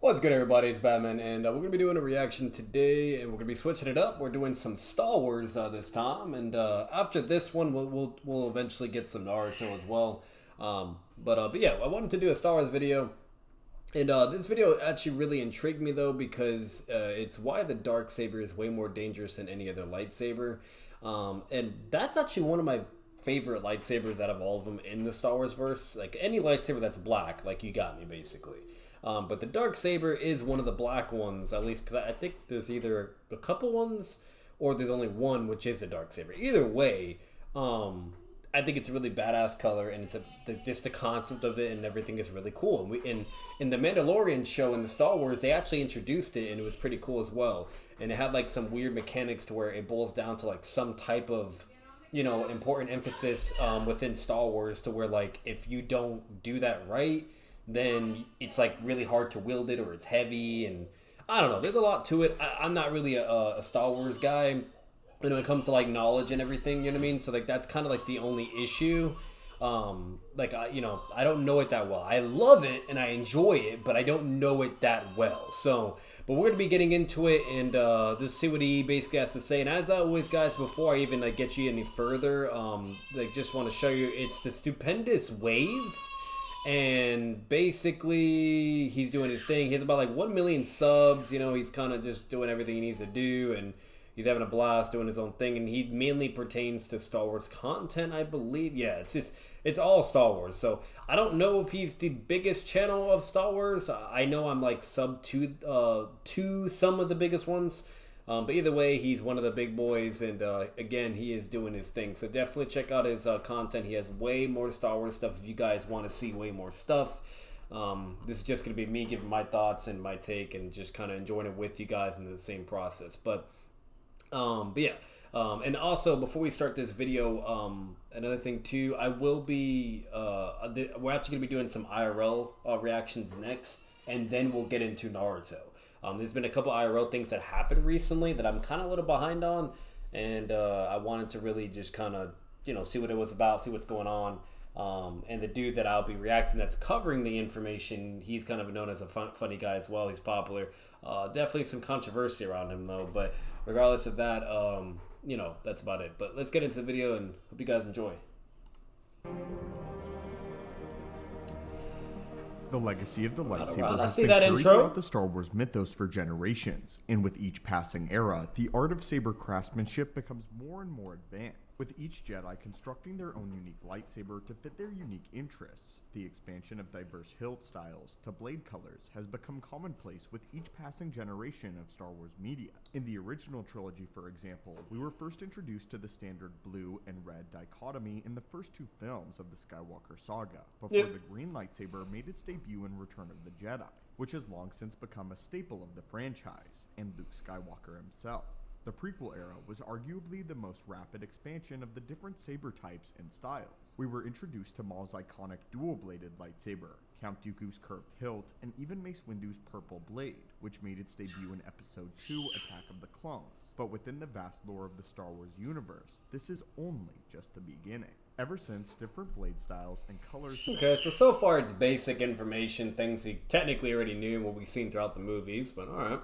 What's good, everybody? It's Batman, and we're gonna be doing a reaction today, and we're gonna be switching it up. We're doing some Star Wars this time, and after this one, we'll eventually get some Naruto as well. But yeah, I wanted to do a Star Wars video, and this video actually really intrigued me though because it's why the Darksaber is way more dangerous than any other lightsaber, and that's actually one of my favorite lightsabers out of all of them in the Star Wars verse. Like any lightsaber that's black, like you got me basically. But the Darksaber is one of the black ones, at least, because I think there's either a couple ones or there's only one, which is a Darksaber. Either way, I think it's a really badass color, and it's just the concept of it and everything is really cool. And in the Mandalorian show in the Star Wars, they actually introduced it, and it was pretty cool as well. And it had like some weird mechanics to where it boils down to like some type of, you know, important emphasis within Star Wars, to where like if you don't do that right, then it's like really hard to wield it, or it's heavy, and I don't know, there's a lot to it. I'm not really a Star Wars guy when it comes to like knowledge and everything, you know what I mean? So like that's kind of like the only issue. I don't know it that well. I love it and I enjoy it, but I don't know it that well. So, but we're gonna be getting into it and just see what he basically has to say. And as always, guys, before I even like get you any further, just want to show you it's the stupendous wave. And basically, he's doing his thing. He has about like 1 million subs. You know, he's kind of just doing everything he needs to do, and he's having a blast doing his own thing. And he mainly pertains to Star Wars content, I believe. Yeah, it's all Star Wars. So I don't know if he's the biggest channel of Star Wars. I know I'm like sub to some of the biggest ones. But either way, he's one of the big boys, and again, he is doing his thing. So definitely check out his content. He has way more Star Wars stuff if you guys want to see way more stuff. This is just going to be me giving my thoughts and my take and just kind of enjoying it with you guys in the same process. But yeah. And also, before we start this video, another thing too, I will be, we're actually going to be doing some IRL reactions next, and then we'll get into Naruto. There's been a couple IRL things that happened recently that I'm kind of a little behind on, and I wanted to really just kind of, you know, see what it was about, see what's going on. And the dude that I'll be reacting that's covering the information, he's kind of known as a funny guy as well. He's popular. Definitely some controversy around him though, but regardless of that, you know, that's about it. But let's get into the video and hope you guys enjoy. The legacy of the lightsaber has see been that carried intro throughout the Star Wars mythos for generations, and with each passing era, the art of saber craftsmanship becomes more and more advanced, with each Jedi constructing their own unique lightsaber to fit their unique interests. The expansion of diverse hilt styles to blade colors has become commonplace with each passing generation of Star Wars media. In the original trilogy, for example, we were first introduced to the standard blue and red dichotomy in the first two films of the Skywalker saga, before the green lightsaber made its debut in Return of the Jedi, which has long since become a staple of the franchise, and Luke Skywalker himself. The prequel era was arguably the most rapid expansion of the different saber types and styles. We were introduced to Maul's iconic dual-bladed lightsaber, Count Dooku's curved hilt, and even Mace Windu's purple blade, which made its debut in Episode 2, Attack of the Clones. But within the vast lore of the Star Wars universe, this is only just the beginning. Ever since, different blade styles and colors... Okay, so far it's basic information, things we technically already knew and what we've seen throughout the movies, but alright.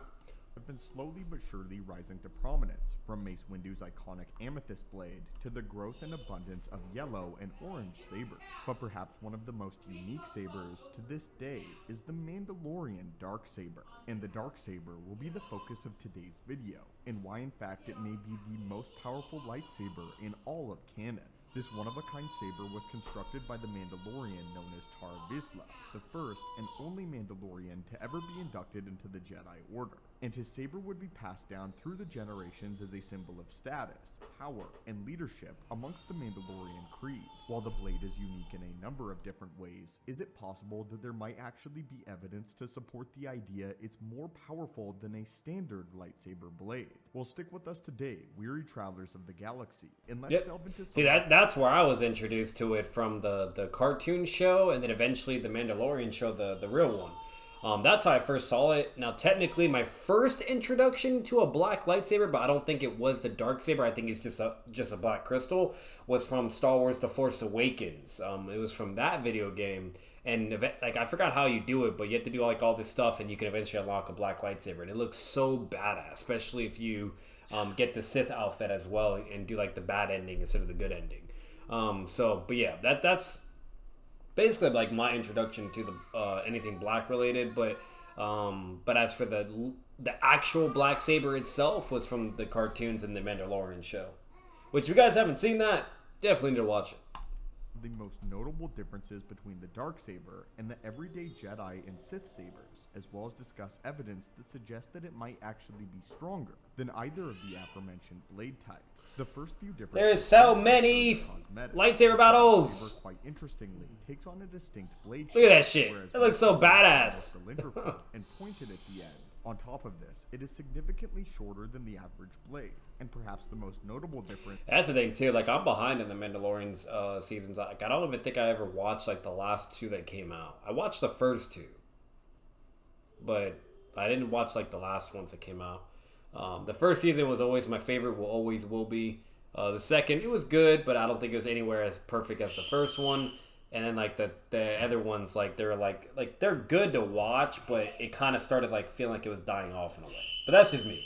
Have been slowly but surely rising to prominence, from Mace Windu's iconic amethyst blade to the growth and abundance of yellow and orange sabers. But perhaps one of the most unique sabers to this day is the Mandalorian Darksaber. And the Darksaber will be the focus of today's video, and why in fact it may be the most powerful lightsaber in all of canon. This one-of-a-kind saber was constructed by the Mandalorian known as Tar Vizsla, the first and only Mandalorian to ever be inducted into the Jedi Order, and his saber would be passed down through the generations as a symbol of status, power, and leadership amongst the Mandalorian creed. While the blade is unique in a number of different ways, is it possible that there might actually be evidence to support the idea it's more powerful than a standard lightsaber blade? Well, stick with us today, weary travelers of the galaxy, and let's delve into some... See, that's where I was introduced to it, from the cartoon show, and then eventually the Mandalorian show, the real one. That's how I first saw it. Now, technically, my first introduction to a black lightsaber, but I don't think it was the Darksaber, I think it's just a black crystal, was from Star Wars The Force Awakens. It was from that video game, And like I forgot how you do it, but you have to do like all this stuff, and you can eventually unlock a black lightsaber, and it looks so badass, especially if you get the Sith outfit as well and do like the bad ending instead of the good ending. But yeah, that's basically like my introduction to the anything black related. But as for the actual black saber itself, was from the cartoons and the Mandalorian show, which if you guys haven't seen that, definitely need to watch it. The most notable differences between the Darksaber and the everyday Jedi and Sith sabers, as well as discuss evidence that suggests that it might actually be stronger than either of the aforementioned blade types. The first few differences. There's so many lightsaber battles. Quite interestingly, takes on a distinct blade shape. Look at that shit. It looks so badass. Cylindrical and pointed at the end. On top of this, it is significantly shorter than the average blade, and perhaps the most notable difference. That's the thing too. Like I'm behind in the Mandalorian's seasons. Like I don't even think I ever watched like the last two that came out. I watched the first two, but I didn't watch like the last ones that came out. The first season was always my favorite. Will be. The second, it was good, but I don't think it was anywhere as perfect as the first one. And then like the other ones, like they're like they're good to watch, but it kind of started like feeling like it was dying off in a way. But that's just me.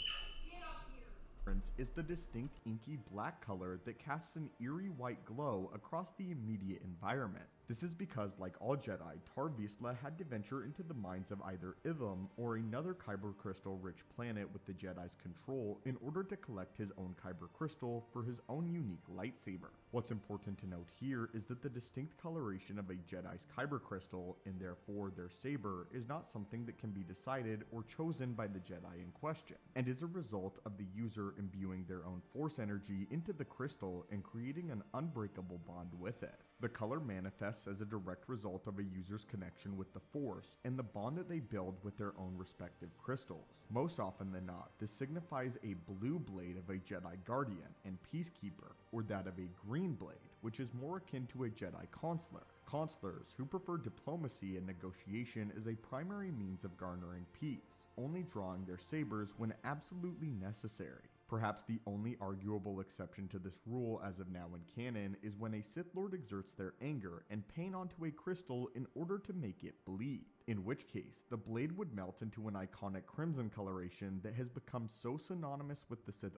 Is the distinct inky black color that casts an eerie white glow across the immediate environment. This is because, like all Jedi, Tar Vizsla had to venture into the mines of either Ilum or another kyber crystal-rich planet with the Jedi's control in order to collect his own kyber crystal for his own unique lightsaber. What's important to note here is that the distinct coloration of a Jedi's kyber crystal, and therefore their saber, is not something that can be decided or chosen by the Jedi in question, and is a result of the user imbuing their own force energy into the crystal and creating an unbreakable bond with it. The color manifests as a direct result of a user's connection with the Force and the bond that they build with their own respective crystals. Most often than not, this signifies a blue blade of a Jedi Guardian and Peacekeeper, or that of a green blade, which is more akin to a Jedi Consular. Consulars who prefer diplomacy and negotiation as a primary means of garnering peace, only drawing their sabers when absolutely necessary. Perhaps the only arguable exception to this rule as of now in canon is when a Sith Lord exerts their anger and pain onto a crystal in order to make it bleed, in which case the blade would melt into an iconic crimson coloration that has become so synonymous with the Sith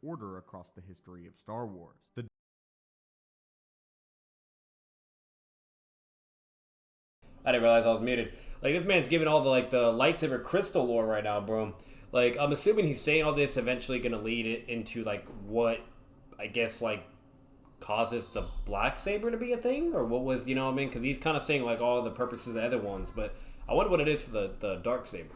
Order across the history of Star Wars. I didn't realize I was muted. Like, this man's giving all the lightsaber crystal lore right now, bro. Like, I'm assuming he's saying all this eventually going to lead it into, like, what, I guess, like, causes the black saber to be a thing? Or what was, you know what I mean? Because he's kind of saying, like, all the purposes of the other ones. But I wonder what it is for the dark saber.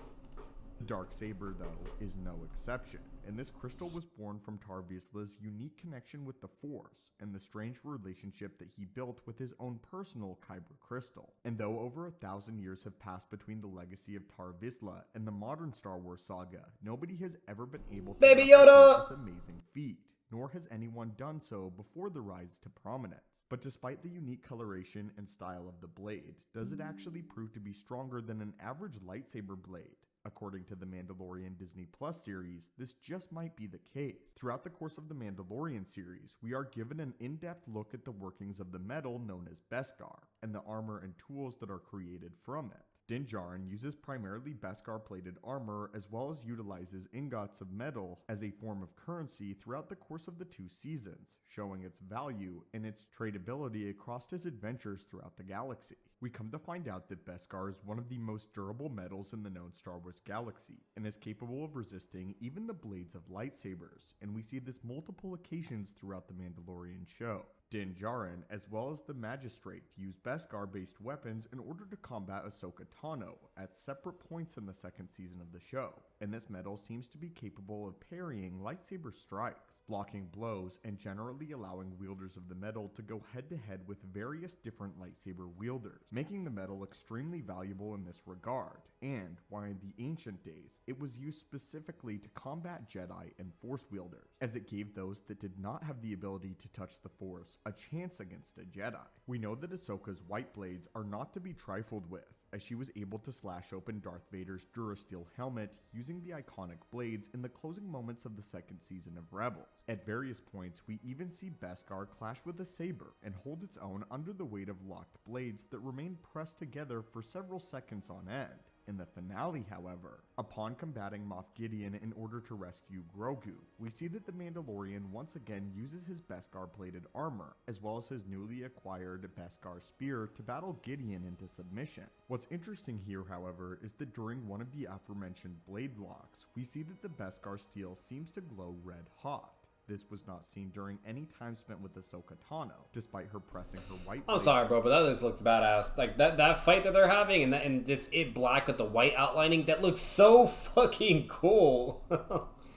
The Darksaber, though, is no exception, and this crystal was born from Tar Vizsla's unique connection with the Force and the strange relationship that he built with his own personal kyber crystal. And though over 1,000 years have passed between the legacy of Tar Vizsla and the modern Star Wars saga, nobody has ever been able to Baby Yoda! this amazing feat, nor has anyone done so before the rise to prominence. But despite the unique coloration and style of the blade, does it actually prove to be stronger than an average lightsaber blade? According to the Mandalorian Disney Plus series, this just might be the case. Throughout the course of the Mandalorian series, we are given an in-depth look at the workings of the metal known as Beskar, and the armor and tools that are created from it. Din Djarin uses primarily Beskar-plated armor as well as utilizes ingots of metal as a form of currency throughout the course of the 2 seasons, showing its value and its tradability across his adventures throughout the galaxy. We come to find out that Beskar is one of the most durable metals in the known Star Wars galaxy, and is capable of resisting even the blades of lightsabers, and we see this multiple occasions throughout the Mandalorian show. Din Djarin, as well as the Magistrate, use Beskar-based weapons in order to combat Ahsoka Tano at separate points in the 2nd season of the show, and this metal seems to be capable of parrying lightsaber strikes, blocking blows, and generally allowing wielders of the metal to go head-to-head with various different lightsaber wielders, making the metal extremely valuable in this regard, and why in the ancient days it was used specifically to combat Jedi and Force wielders, as it gave those that did not have the ability to touch the Force a chance against a Jedi. We know that Ahsoka's white blades are not to be trifled with, as she was able to slash open Darth Vader's Durasteel helmet using the iconic blades in the closing moments of the second season of Rebels. At various points, we even see Beskar clash with a saber and hold its own under the weight of locked blades that remain pressed together for several seconds on end. In the finale, however, upon combating Moff Gideon in order to rescue Grogu, we see that the Mandalorian once again uses his Beskar-plated armor, as well as his newly acquired Beskar spear to battle Gideon into submission. What's interesting here, however, is that during one of the aforementioned blade locks, we see that the Beskar steel seems to glow red hot. This was not seen during any time spent with Ahsoka Tano, despite her pressing her white I'm sorry, bro, but that just looks badass. Like, that fight that they're having and just it black with the white outlining, that looks so fucking cool.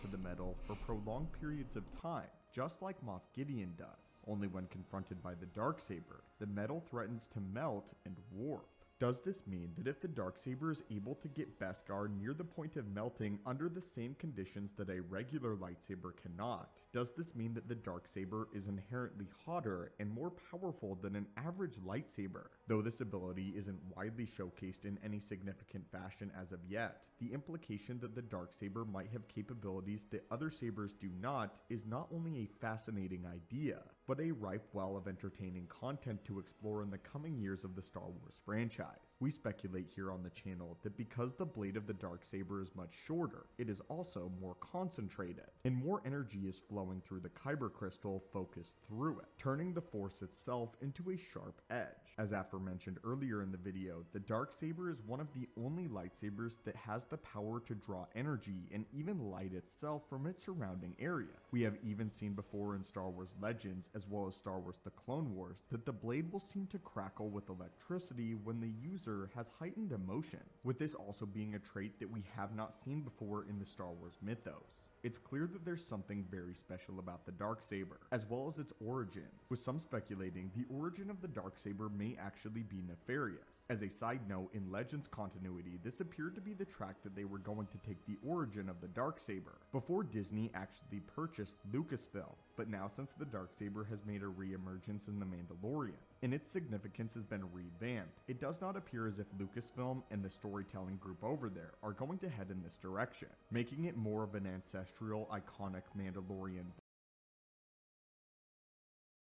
to the metal for prolonged periods of time, just like Moff Gideon does. Only when confronted by the Darksaber, the metal threatens to melt and warp. Does this mean that if the Darksaber is able to get Beskar near the point of melting under the same conditions that a regular lightsaber cannot, does this mean that the Darksaber is inherently hotter and more powerful than an average lightsaber? Though this ability isn't widely showcased in any significant fashion as of yet, the implication that the Darksaber might have capabilities that other sabers do not is not only a fascinating idea, but a ripe well of entertaining content to explore in the coming years of the Star Wars franchise. We speculate here on the channel that because the blade of the Darksaber is much shorter, it is also more concentrated, and more energy is flowing through the Kyber crystal focused through it, turning the Force itself into a sharp edge. As aforementioned earlier in the video, the Darksaber is one of the only lightsabers that has the power to draw energy and even light itself from its surrounding area. We have even seen before in Star Wars Legends, as well as Star Wars The Clone Wars, that the blade will seem to crackle with electricity when the user has heightened emotions, with this also being a trait that we have not seen before in the Star Wars mythos. It's clear that there's something very special about the Darksaber, as well as its origins, with some speculating the origin of the Darksaber may actually be nefarious. As a side note, in Legends continuity, this appeared to be the track that they were going to take the origin of the Darksaber, before Disney actually purchased Lucasfilm, but now since the Darksaber has made a re-emergence in The Mandalorian, and its significance has been revamped, it does not appear as if Lucasfilm and the storytelling group over there are going to head in this direction, making it more of an ancestral, iconic Mandalorian.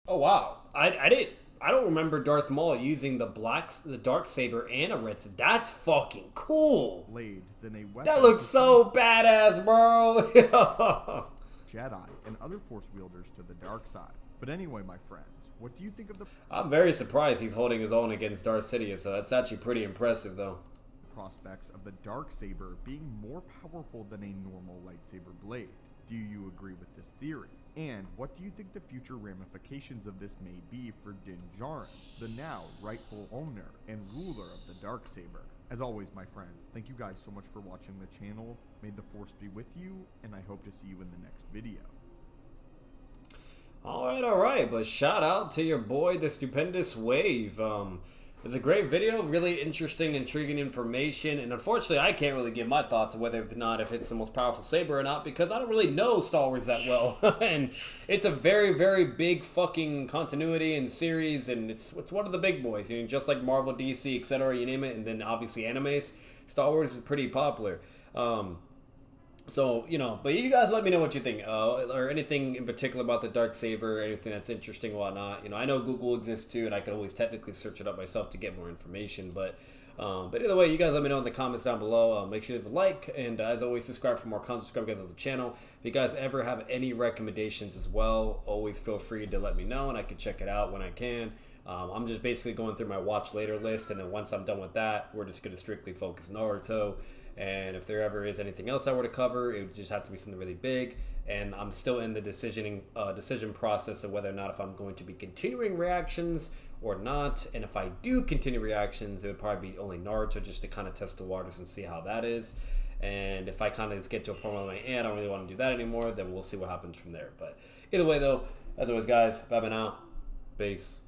Oh wow, I don't remember Darth Maul using the Darksaber and a red saber. That's fucking cool. Blade than a weapon. That looks so badass, bro. Jedi and other Force wielders to the dark side. But anyway, my friends, what do you think of the... I'm very surprised he's holding his own against Darth Sidious, so that's actually pretty impressive, though. Prospects of the Darksaber being more powerful than a normal lightsaber blade. Do you agree with this theory? And what do you think the future ramifications of this may be for Din Djarin, the now rightful owner and ruler of the Darksaber? As always, my friends, thank you guys so much for watching the channel. May the Force be with you, and I hope to see you in the next video. All right, but shout out to your boy, the Stupendous Wave. It's a great video, really interesting, intriguing information, and unfortunately, I can't really give my thoughts on whether or not if it's the most powerful saber or not, because I don't really know Star Wars that well, and it's a very, very big fucking continuity and series, and it's one of the big boys, you know, just like Marvel, DC, etc., you name it, and then obviously animes. Star Wars is pretty popular. So, you know, but you guys let me know what you think, or anything in particular about the Darksaber, anything that's interesting or whatnot. You know, I know Google exists too, and I could always technically search it up myself to get more information, but either way, you guys let me know in the comments down below. Make sure to leave a like, and as always, subscribe for more content, subscribe guys on the channel. If you guys ever have any recommendations as well, always feel free to let me know, and I can check it out when I can. I'm just basically going through my watch later list, and then once I'm done with that, we're just going to strictly focus on Naruto. And if there ever is anything else I were to cover, it would just have to be something really big. And I'm still in the decision process of whether or not if I'm going to be continuing reactions or not. And if I do continue reactions, it would probably be only Naruto, just to kind of test the waters and see how that is. And if I kind of just get to a point where I'm like, I don't really want to do that anymore, then we'll see what happens from there. But either way, though, as always, guys, babbing out. Peace.